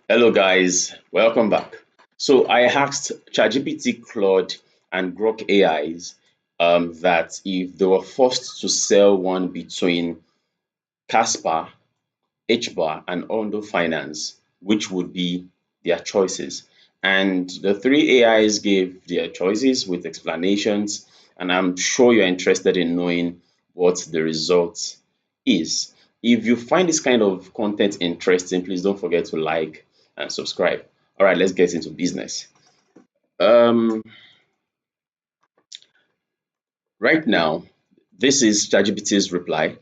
Hello guys, welcome back. So I asked ChatGPT, Claude, and Grok AIs that if they were forced to sell one between Kaspa, HBAR, and Ondo Finance, which would be their choices? And the three AIs gave their choices with explanations, and I'm sure you're interested in knowing what the result is. If you find this kind of content interesting, please don't forget to like and subscribe. All right, let's get into business. Um, right now, this is ChatGPT's reply.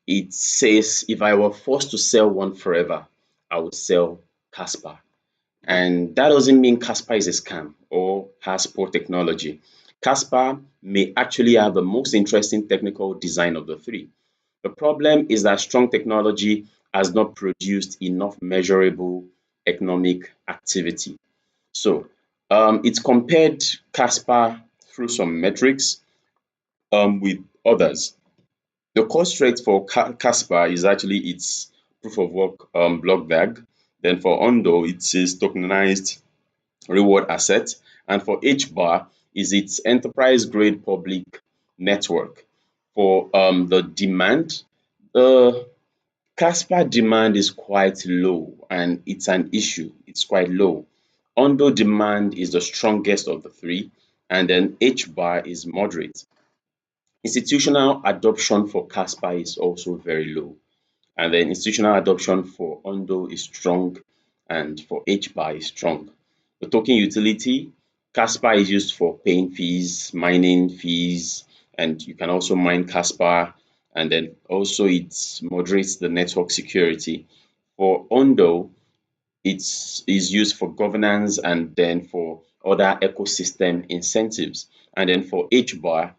It says, if I were forced to sell one forever, I would sell Casper. And that doesn't mean Casper is a scam or has poor technology. Casper may actually have the most interesting technical design of the three. The problem is that strong technology has not produced enough measurable economic activity. So it's compared Casper through some metrics with others. The cost rate for Casper is actually its proof of work block DAG. Then for Ondo, it is tokenized reward asset. And for HBAR is its enterprise grade public network. For the demand, the Casper demand is quite low and it's an issue. It's quite low. Ondo demand is the strongest of the three, and then HBAR is moderate. Institutional adoption for Casper is also very low. And then institutional adoption for Ondo is strong and for HBAR is strong. The token utility, Casper is used for paying fees, mining fees, and you can also mine Casper. And then also it moderates the network security. For Ondo, it is used for governance and then for other ecosystem incentives. And then for HBAR,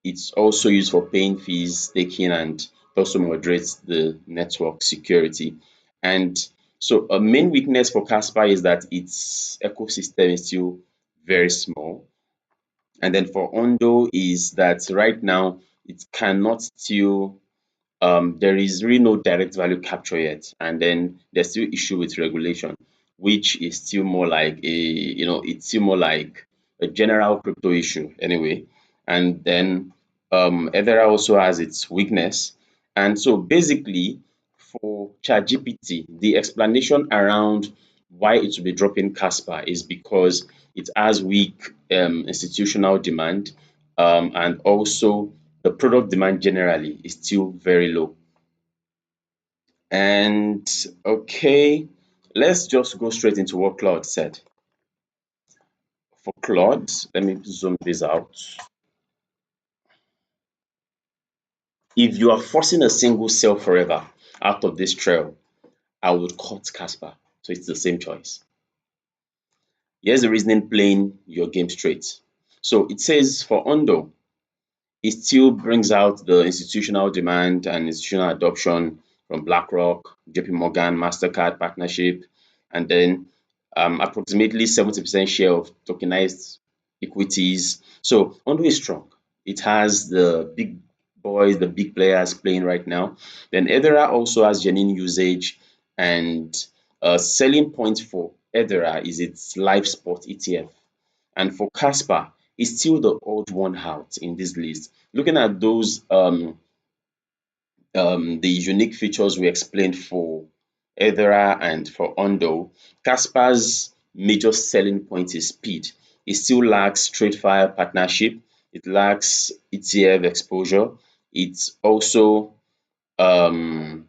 it's also used for paying fees, staking, and it also moderates the network security. And so a main weakness for Casper is that its ecosystem is still very small. And then for Ondo is that right now it cannot still there is really no direct value capture yet. And then there's still issue with regulation, which is still more like it's still more like a general crypto issue anyway. And then Hedera also has its weakness. And so basically for ChatGPT, the explanation around why it will be dropping Casper is because it has weak institutional demand, and also the product demand generally is still very low. And okay, let's just go straight into what Claude said. For Claude, let me zoom this out. If you are forcing a single cell forever out of this trail, I would cut Casper. So it's the same choice. Here's the reasoning playing your game straight. So it says for Ondo, it still brings out the institutional demand and institutional adoption from BlackRock, JP Morgan, MasterCard partnership, and then approximately 70% share of tokenized equities. So Ondo is strong. It has the big boys, the big players playing right now. Then Hedera also has genuine usage, and a selling point for Hedera is its live spot ETF. And for Casper, it's still the odd one out in this list. Looking at those the unique features we explained for Hedera and for Ondo, Casper's major selling point is speed. It still lacks trade file partnership, it lacks ETF exposure, it's also um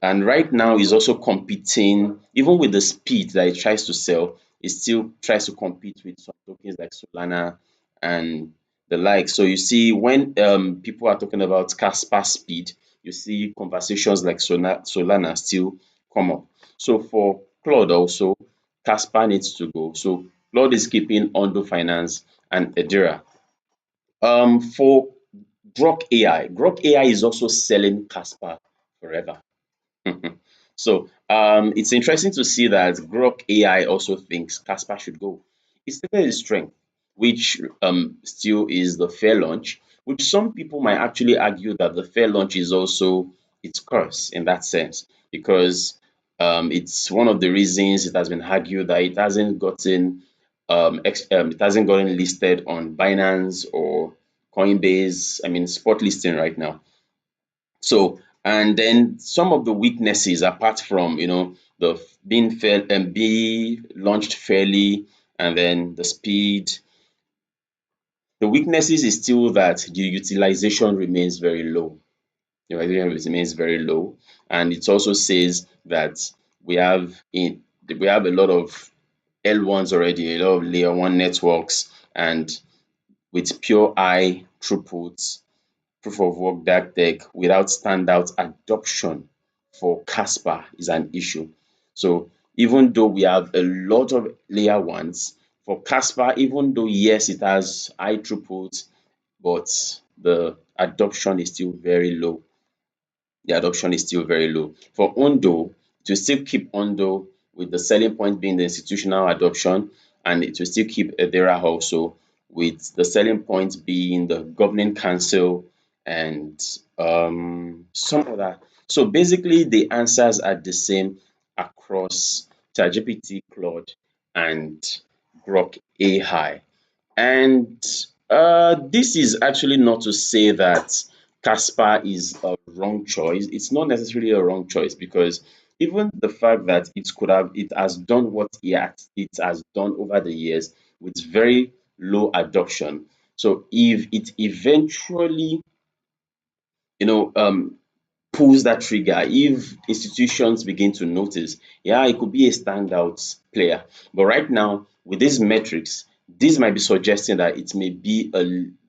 and right now is also competing, even with the speed that it tries to sell, it still tries to compete with some tokens like Solana and the like. So you see when people are talking about Casper speed, you see conversations like Solana still come up. So for Claude also, Casper needs to go. So Claude is keeping Ondo Finance and Hedera. For Grok AI is also selling Casper forever. So it's interesting to see that Grok AI also thinks Casper should go. It stated its strength, which still is the fair launch, which some people might actually argue that the fair launch is also its curse in that sense, because It's one of the reasons it has been argued that it hasn't gotten listed on Binance or Coinbase. I mean, spot listing right now. So, and then some of the weaknesses, apart from the being fair and be launched fairly, and then the speed, the weaknesses is still that the utilization remains very low. The utilization remains very low, and it also says that we have in we have a lot of L1s already, a lot of layer one networks, and with pure high throughput proof of work dark tech without standout adoption for Casper is an issue. So even though we have a lot of layer ones for Casper, even though yes, it has high throughput, but the adoption is still very low. The adoption is still very low. For Ondo, it will still keep Ondo with the selling point being the institutional adoption, and it will still keep Hedera also with the selling point being the governing council and some other. So basically, the answers are the same across ChatGPT, Claude, and Grok AI. And this is actually not to say that Casper is a wrong choice. It's not necessarily a wrong choice because even the fact that it has done what it has done over the years with very low adoption. So if it eventually, you know, um, pulls that trigger, if institutions begin to notice, yeah, it could be a standout player. But right now, with these metrics, this might be suggesting that it may be a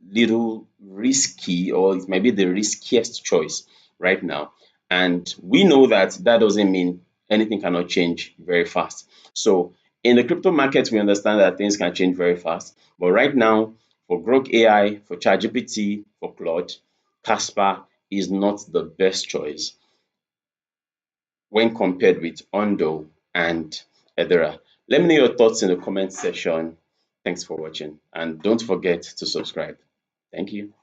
little risky, or it might be the riskiest choice right now. And we know that that doesn't mean anything cannot change very fast. So in the crypto market, we understand that things can change very fast. But right now, for Grok AI, for ChatGPT, for Claude, Casper is not the best choice when compared with Ondo and Hedera. Let me know your thoughts in the comment section. Thanks for watching, and don't forget to subscribe. Thank you.